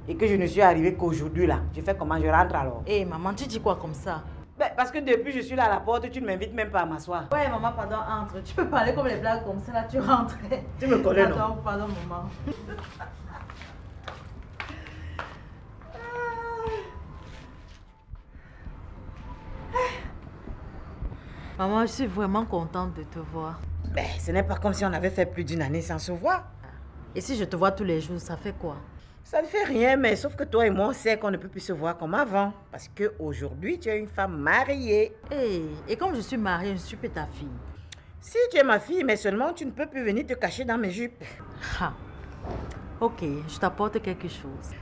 et que je ne suis arrivée qu'aujourd'hui là, je fais comment, je rentre alors? Hé, maman, tu dis quoi comme ça? Ben, parce que depuis je suis là à la porte, tu ne m'invites même pas à m'asseoir. Ouais, maman, pardon, entre. Tu peux parler comme les blagues comme ça, là, tu rentres. Tu me connais, non? Pardon, maman. Maman, je suis vraiment contente de te voir. Ben, ce n'est pas comme si on avait fait plus d'une année sans se voir. Et si je te vois tous les jours, ça fait quoi? Ça ne fait rien, mais sauf que toi et moi, on sait qu'on ne peut plus se voir comme avant. Parce qu'aujourd'hui, tu es une femme mariée. Et comme je suis mariée, je suis plus ta fille. Si tu es ma fille, mais seulement tu ne peux plus venir te cacher dans mes jupes. Ah. Ok, je t'apporte quelque chose.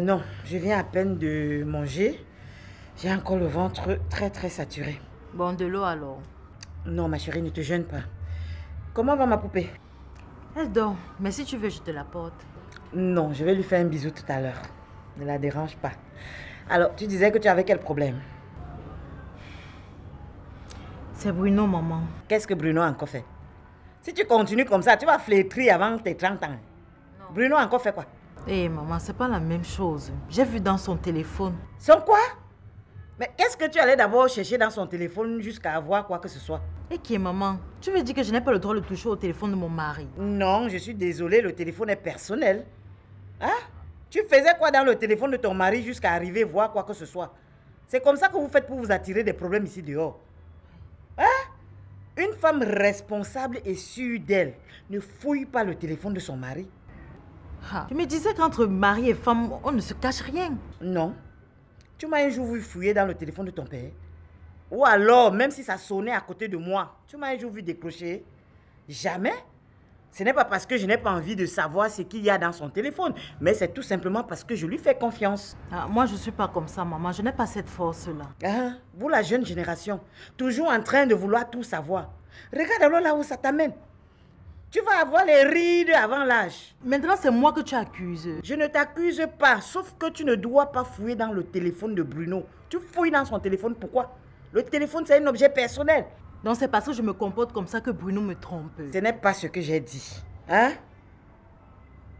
Non, je viens à peine de manger. J'ai encore le ventre très saturé. Bon, de l'eau alors. Non, ma chérie, ne te gêne pas. Comment va ma poupée? Elle dort, mais si tu veux, je te l'apporte. Non, je vais lui faire un bisou tout à l'heure. Ne la dérange pas. Alors, tu disais que tu avais quel problème? C'est Bruno, maman. Qu'est-ce que Bruno a encore fait? Si tu continues comme ça, tu vas flétrir avant tes 30 ans. Non. Bruno a encore fait quoi? Hé, maman, c'est pas la même chose. J'ai vu dans son téléphone. Son quoi? Mais qu'est-ce que tu allais d'abord chercher dans son téléphone jusqu'à avoir quoi que ce soit? Et qui est maman? Tu veux dire que je n'ai pas le droit de toucher au téléphone de mon mari? Non, je suis désolée, le téléphone est personnel. Hein? Tu faisais quoi dans le téléphone de ton mari jusqu'à arriver voir quoi que ce soit? C'est comme ça que vous faites pour vous attirer des problèmes ici dehors. Hein? Une femme responsable et sûre d'elle ne fouille pas le téléphone de son mari. Ah, tu me disais qu'entre mari et femme, on ne se cache rien. Non. Tu m'as un jour vu fouiller dans le téléphone de ton père? Ou alors, même si ça sonnait à côté de moi, tu m'as un jour vu décrocher? Jamais. Ce n'est pas parce que je n'ai pas envie de savoir ce qu'il y a dans son téléphone, mais c'est tout simplement parce que je lui fais confiance. Ah, moi, je ne suis pas comme ça, maman. Je n'ai pas cette force-là. Ah, vous, la jeune génération, toujours en train de vouloir tout savoir. Regarde alors là où ça t'amène. Tu vas avoir les rides avant l'âge. Maintenant, c'est moi que tu accuses. Je ne t'accuse pas, sauf que tu ne dois pas fouiller dans le téléphone de Bruno. Tu fouilles dans son téléphone, pourquoi? Le téléphone, c'est un objet personnel. Donc, c'est parce que je me comporte comme ça que Bruno me trompe. Ce n'est pas ce que j'ai dit. Hein?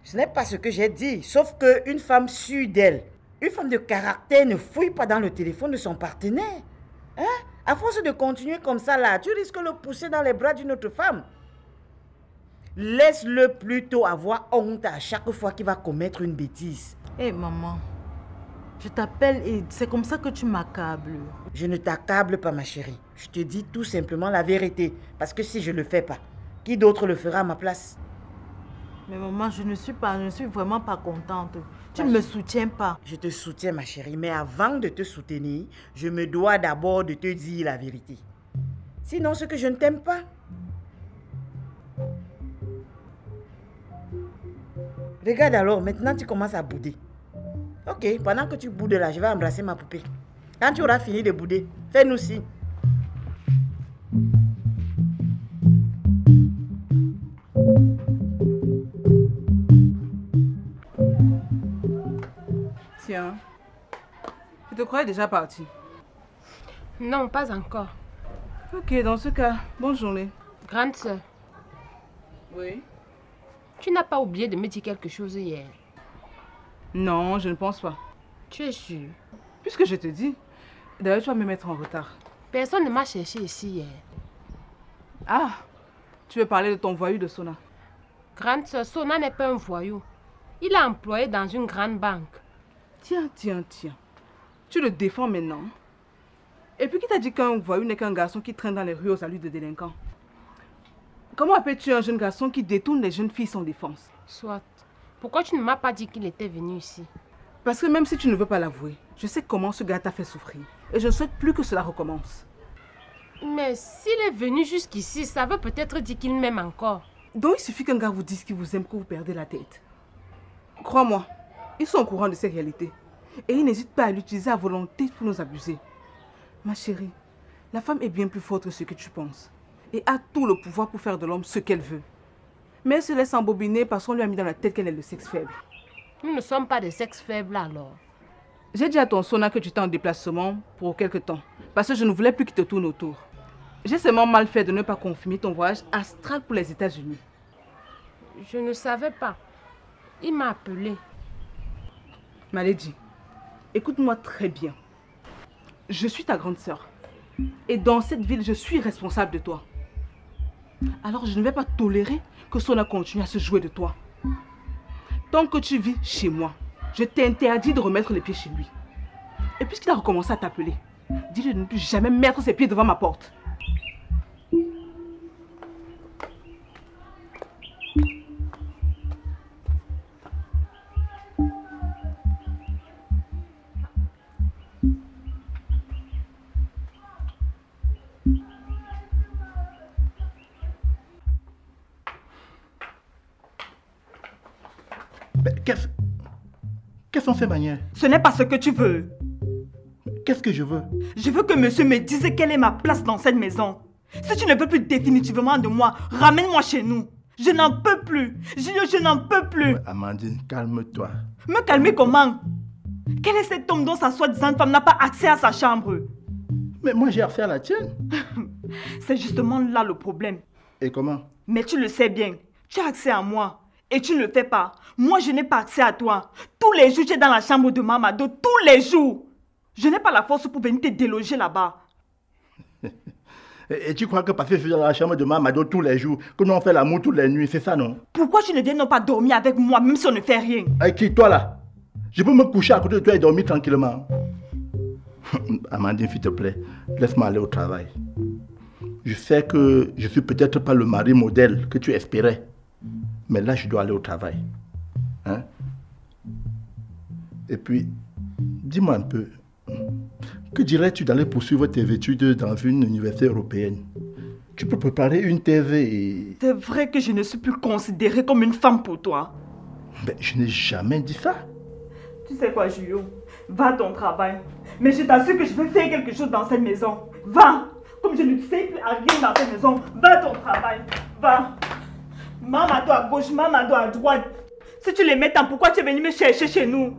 Ce n'est pas ce que j'ai dit. Sauf qu'une femme sûre d'elle, une femme de caractère ne fouille pas dans le téléphone de son partenaire. Hein? À force de continuer comme ça, là, tu risques de le pousser dans les bras d'une autre femme. Laisse-le plutôt avoir honte à chaque fois qu'il va commettre une bêtise. Hé, maman, je t'appelle et c'est comme ça que tu m'accables. Je ne t'accable pas, ma chérie. Je te dis tout simplement la vérité. Parce que si je ne le fais pas, qui d'autre le fera à ma place? Mais maman, je ne suis vraiment pas contente. Tu ne me soutiens pas. Je te soutiens, ma chérie. Mais avant de te soutenir, je me dois d'abord de te dire la vérité. Sinon, c'est que je ne t'aime pas. Regarde alors, maintenant tu commences à bouder. Ok, pendant que tu boudes là, je vais embrasser ma poupée. Quand tu auras fini de bouder, fais-nous signe. Tiens, je te croyais déjà parti. Non, pas encore. Ok, dans ce cas, bonne journée. Grande sœur. Oui. Tu n'as pas oublié de me dire quelque chose hier? Non, je ne pense pas. Tu es sûre? Puisque je te dis. D'ailleurs, tu vas me mettre en retard. Personne ne m'a cherché ici hier. Ah, tu veux parler de ton voyou de Sona? Grande sœur, Sona n'est pas un voyou. Il est employé dans une grande banque. Tiens. Tu le défends maintenant. Et puis qui t'a dit qu'un voyou n'est qu'un garçon qui traîne dans les rues aux allures de délinquants? Comment appelles-tu un jeune garçon qui détourne les jeunes filles sans défense? Soit. Pourquoi tu ne m'as pas dit qu'il était venu ici? Parce que même si tu ne veux pas l'avouer, je sais comment ce gars t'a fait souffrir. Et je ne souhaite plus que cela recommence. Mais s'il est venu jusqu'ici, ça veut peut-être dire qu'il m'aime encore. Donc il suffit qu'un gars vous dise qu'il vous aime que vous perdez la tête. Crois-moi, ils sont au courant de ces réalités. Et ils n'hésitent pas à l'utiliser à volonté pour nous abuser. Ma chérie, la femme est bien plus forte que ce que tu penses. Et a tout le pouvoir pour faire de l'homme ce qu'elle veut. Mais elle se laisse embobiner parce qu'on lui a mis dans la tête qu'elle est le sexe faible. Nous ne sommes pas des sexes faibles alors. J'ai dit à ton Sona que tu étais en déplacement pour quelque temps. Parce que je ne voulais plus qu'il te tourne autour. J'ai seulement mal fait de ne pas confirmer ton voyage astral pour les États-Unis. Je ne savais pas. Il m'a appelé. Malady, écoute-moi très bien. Je suis ta grande sœur. Et dans cette ville, je suis responsable de toi. Alors je ne vais pas tolérer que Sona continue à se jouer de toi. Tant que tu vis chez moi, je t'interdis de remettre les pieds chez lui. Et puisqu'il a recommencé à t'appeler, dis-lui de ne plus jamais mettre ses pieds devant ma porte. Quelles sont ces manières? Ce n'est pas ce que tu veux. Qu'est-ce que je veux? Je veux que monsieur me dise quelle est ma place dans cette maison. Si tu ne veux plus définitivement de moi, ramène-moi chez nous. Je n'en peux plus. Je n'en peux plus. Ouais, Amandine, calme-toi. Me calmer comment? Quel est cet homme dont sa soi-disant femme n'a pas accès à sa chambre? Mais moi j'ai accès à la tienne. C'est justement là le problème. Et comment? Mais tu le sais bien. Tu as accès à moi. Et tu ne le fais pas. Moi, je n'ai pas accès à toi. Tous les jours, tu es dans la chambre de Mamado. Tous les jours. Je n'ai pas la force pour venir te déloger là-bas. Et tu crois que parce que je suis dans la chambre de Mamado tous les jours, que nous on fait l'amour toutes les nuits, c'est ça, non? Pourquoi tu ne viens pas dormir avec moi, même si on ne fait rien? Avec qui, toi là? Je peux me coucher à côté de toi et dormir tranquillement. Amandine, s'il te plaît, laisse-moi aller au travail. Je sais que je suis peut-être pas le mari modèle que tu espérais. Mais là, je dois aller au travail. Hein? Et puis, dis-moi un peu, que dirais-tu d'aller poursuivre tes études dans une université européenne? Tu peux préparer une thèse et... C'est vrai que je ne suis plus considérée comme une femme pour toi. Mais je n'ai jamais dit ça. Tu sais quoi, Julio? Va à ton travail. Mais je t'assure que je vais faire quelque chose dans cette maison. Va! Comme je ne sais plus à rien dans cette maison, va à ton travail. Va! Mamado à gauche, Mamado à droite. Si tu les mets en, pourquoi tu es venu me chercher chez nous?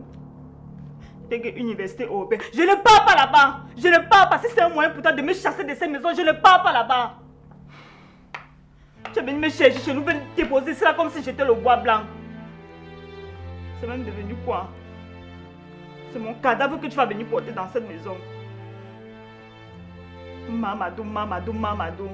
T'es que université européenne. Je ne pars pas là-bas. Je ne pars pas. Si c'est un moyen pour toi de me chasser de cette maison, je ne pars pas là-bas. Tu es venu me chercher chez nous, venir te déposer cela comme si j'étais le bois blanc. C'est même devenu quoi? C'est mon cadavre que tu vas venir porter dans cette maison. Mamado, Mamado, Mamado.